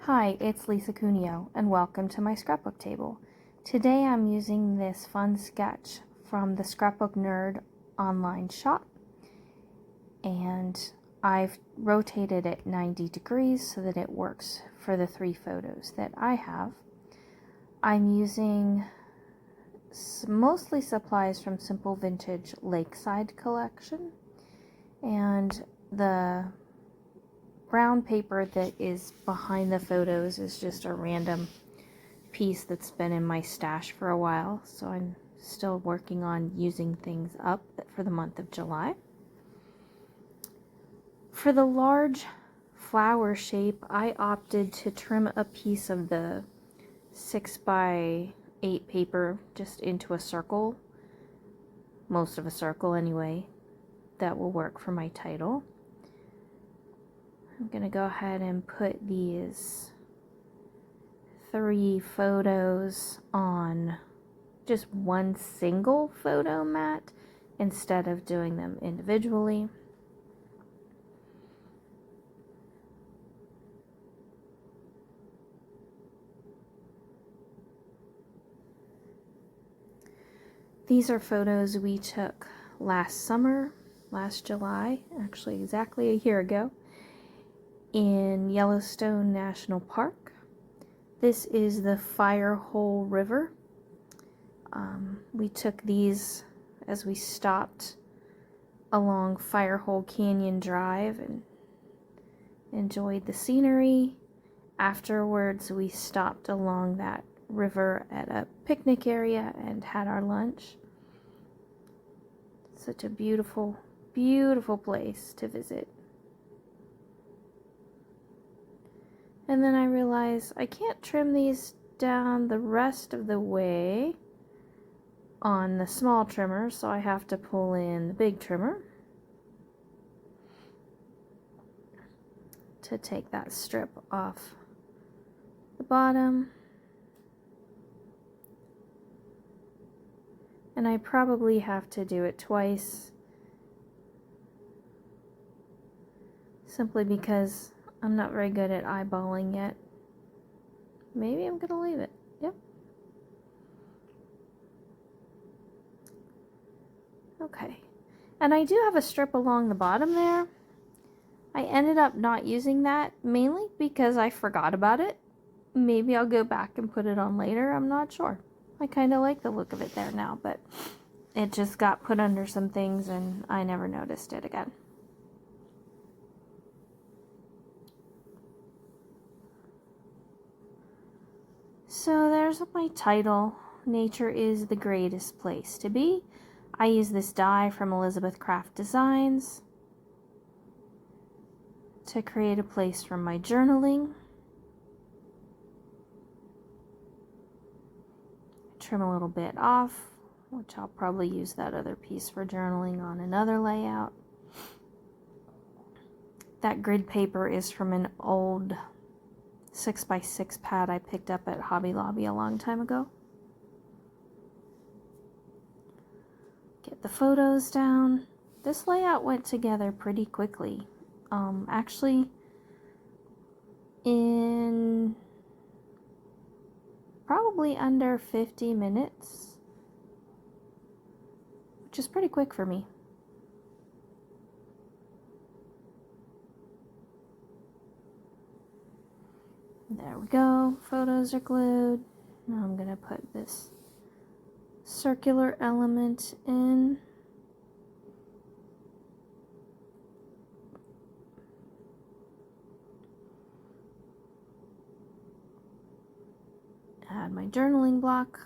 Hi, it's Lisa Cuneo, and welcome to my scrapbook table. Today I'm using this fun sketch from the Scrapbook Nerd online shop, and I've rotated it 90 degrees so that it works for the three photos that I have. I'm using mostly supplies from Simple Vintage Lakeside collection, and the brown paper that is behind the photos is just a random piece that's been in my stash for a while, so I'm still working on using things up for the month of July. For the large flower shape, I opted to trim a piece of the 6x8 paper just into a circle, most of a circle anyway. That will work for my title. I'm going to go ahead and put these three photos on just one single photo mat instead of doing them individually. These are photos we took last July, actually exactly a year ago, in Yellowstone National Park. This is the Firehole River. We took these as we stopped along Firehole Canyon Drive and enjoyed the scenery. Afterwards, we stopped along that river at a picnic area and had our lunch. Such a beautiful, beautiful place to visit. And then I realized I can't trim these down the rest of the way on the small trimmer, so I have to pull in the big trimmer to take that strip off the bottom. And I probably have to do it twice, simply because I'm not very good at eyeballing yet. Maybe I'm gonna leave it. Yep. Okay. And I do have a strip along the bottom there. I ended up not using that, mainly because I forgot about it. Maybe I'll go back and put it on later, I'm not sure. I kind of like the look of it there now, but it just got put under some things and I never noticed it again. So there's my title, Nature is the Greatest Place to Be. I use this die from Elizabeth Craft Designs to create a place for my journaling. Trim a little bit off, which I'll probably use that other piece for journaling on another layout. That grid paper is from an old 6x6 pad I picked up at Hobby Lobby a long time ago. Get the photos down. This layout went together pretty quickly. Actually, in probably under 50 minutes, which is pretty quick for me. There we go, photos are glued. Now I'm gonna put this circular element in. Add my journaling block.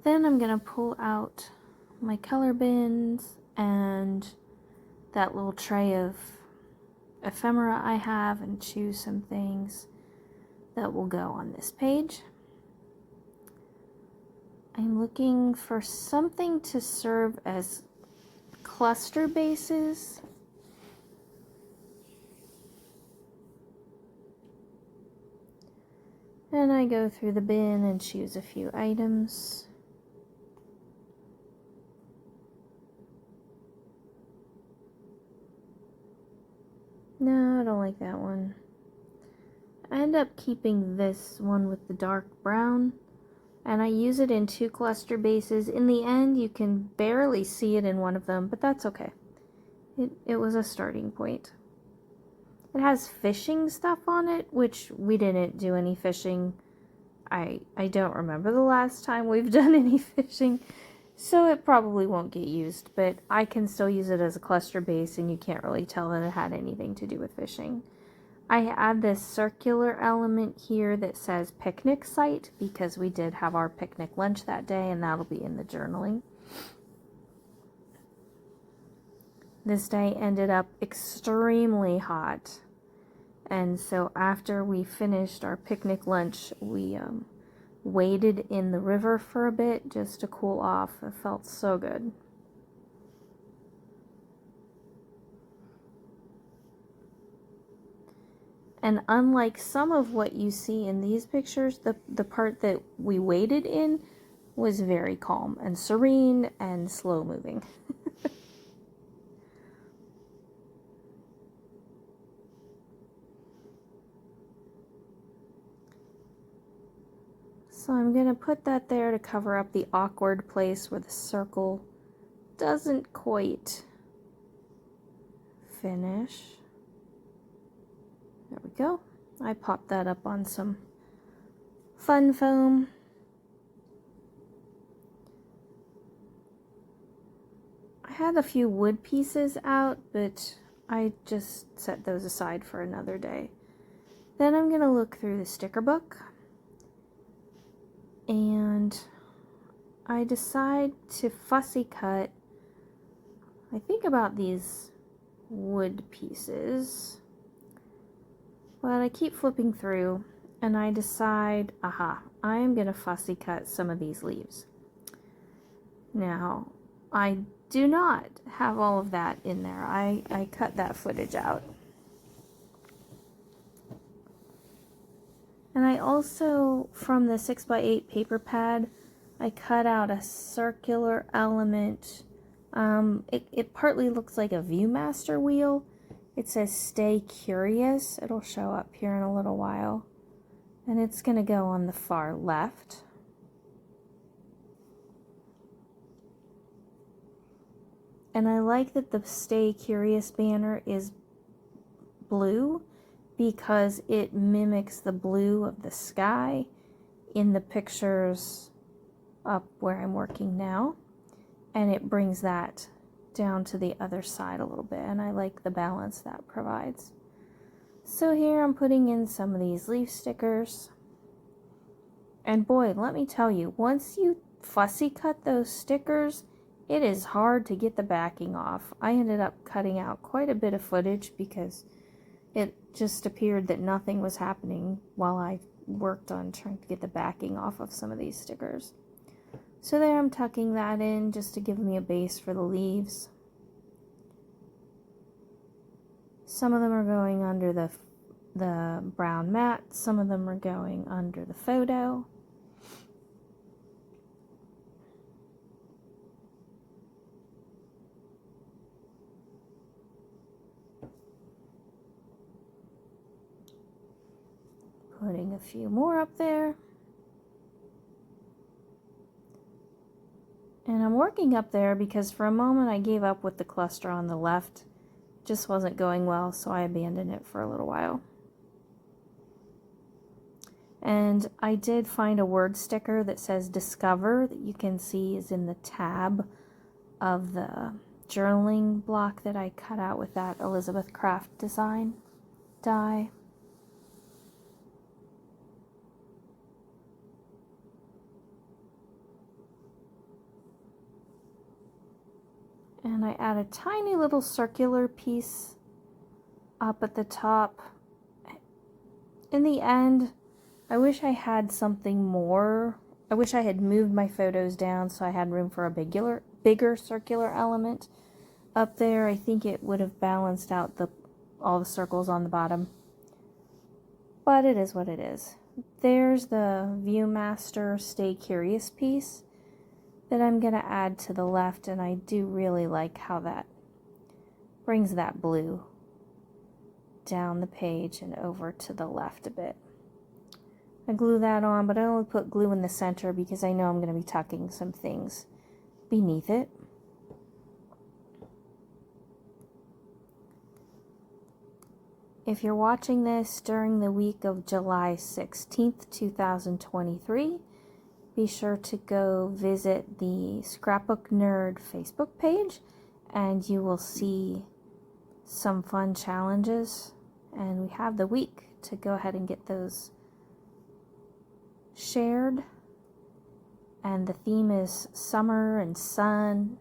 Then I'm going to pull out my color bins and that little tray of ephemera I have and choose some things that will go on this page. I'm looking for something to serve as cluster bases. And I go through the bin and choose a few items. No, I don't like that one. I end up keeping this one with the dark brown, and I use it in 2 cluster bases. In the end, you can barely see it in one of them, but that's okay. It was a starting point. It has fishing stuff on it, which we didn't do any fishing. I don't remember the last time we've done any fishing, so it probably won't get used, but I can still use it as a cluster base, and you can't really tell that it had anything to do with fishing. I add this circular element here that says picnic site because we did have our picnic lunch that day, and that'll be in the journaling. This day ended up extremely hot, and so after we finished our picnic lunch, we waded in the river for a bit just to cool off. It felt so good. And unlike some of what you see in these pictures, the part that we waded in was very calm and serene and slow moving. So I'm going to put that there to cover up the awkward place where the circle doesn't quite finish. There we go. I popped that up on some fun foam. I had a few wood pieces out, but I just set those aside for another day. Then I'm going to look through the sticker book, and I decide to fussy cut, I think, about these wood pieces. But I keep flipping through, and I decide, aha, I am going to fussy cut some of these leaves. Now, I do not have all of that in there. I cut that footage out. And I also, from the 6x8 paper pad, I cut out a circular element. It partly looks like a Viewmaster wheel. It says "Stay Curious." It'll show up here in a little while. And it's going to go on the far left. And I like that the "Stay Curious" banner is blue because it mimics the blue of the sky in the pictures up where I'm working now. And it brings that down to the other side a little bit, and I like the balance that provides. So here I'm putting in some of these leaf stickers. And boy, let me tell you, once you fussy cut those stickers, it is hard to get the backing off. I ended up cutting out quite a bit of footage because it just appeared that nothing was happening while I worked on trying to get the backing off of some of these stickers. So there I'm tucking that in just to give me a base for the leaves. Some of them are going under the brown mat, some of them are going under the photo. Putting a few more up there. And I'm working up there because for a moment I gave up with the cluster on the left. It just wasn't going well, so I abandoned it for a little while. And I did find a word sticker that says "Discover" that you can see is in the tab of the journaling block that I cut out with that Elizabeth Craft design die. And I add a tiny little circular piece up at the top. In the end, I wish I had something more. I wish I had moved my photos down so I had room for a bigger circular element up there. I think it would have balanced out all the circles on the bottom. But it is what it is. there's the Viewmaster Stay Curious piece that I'm going to add to the left, and I do really like how that brings that blue down the page and over to the left a bit. I glue that on, but I only put glue in the center because I know I'm going to be tucking some things beneath it. If you're watching this during the week of July 16th, 2023, be sure to go visit the Scrapbook Nerd Facebook page, and you will see some fun challenges. And we have the week to go ahead and get those shared. And the theme is summer and sun.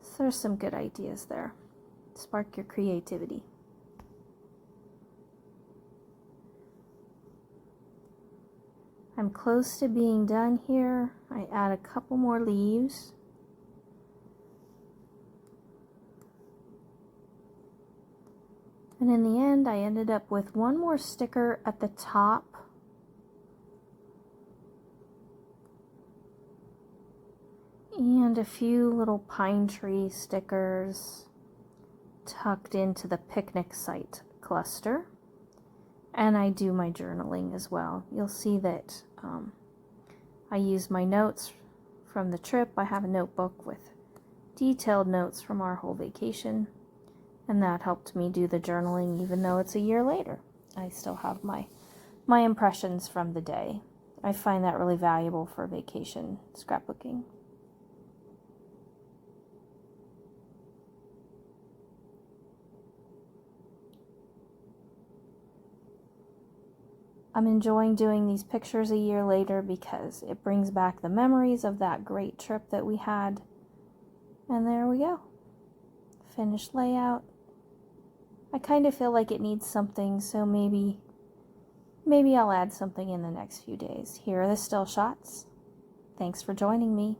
So there's some good ideas there. Spark your creativity. I'm close to being done here. I add a couple more leaves. And in the end, I ended up with one more sticker at the top. And a few little pine tree stickers tucked into the picnic site cluster. And I do my journaling as well. You'll see that I use my notes from the trip. I have a notebook with detailed notes from our whole vacation, and that helped me do the journaling even though it's a year later. I still have my impressions from the day. I find that really valuable for vacation scrapbooking. I'm enjoying doing these pictures a year later because it brings back the memories of that great trip that we had. And there we go. Finished layout. I kind of feel like it needs something, so maybe I'll add something in the next few days. Here are the still shots. Thanks for joining me.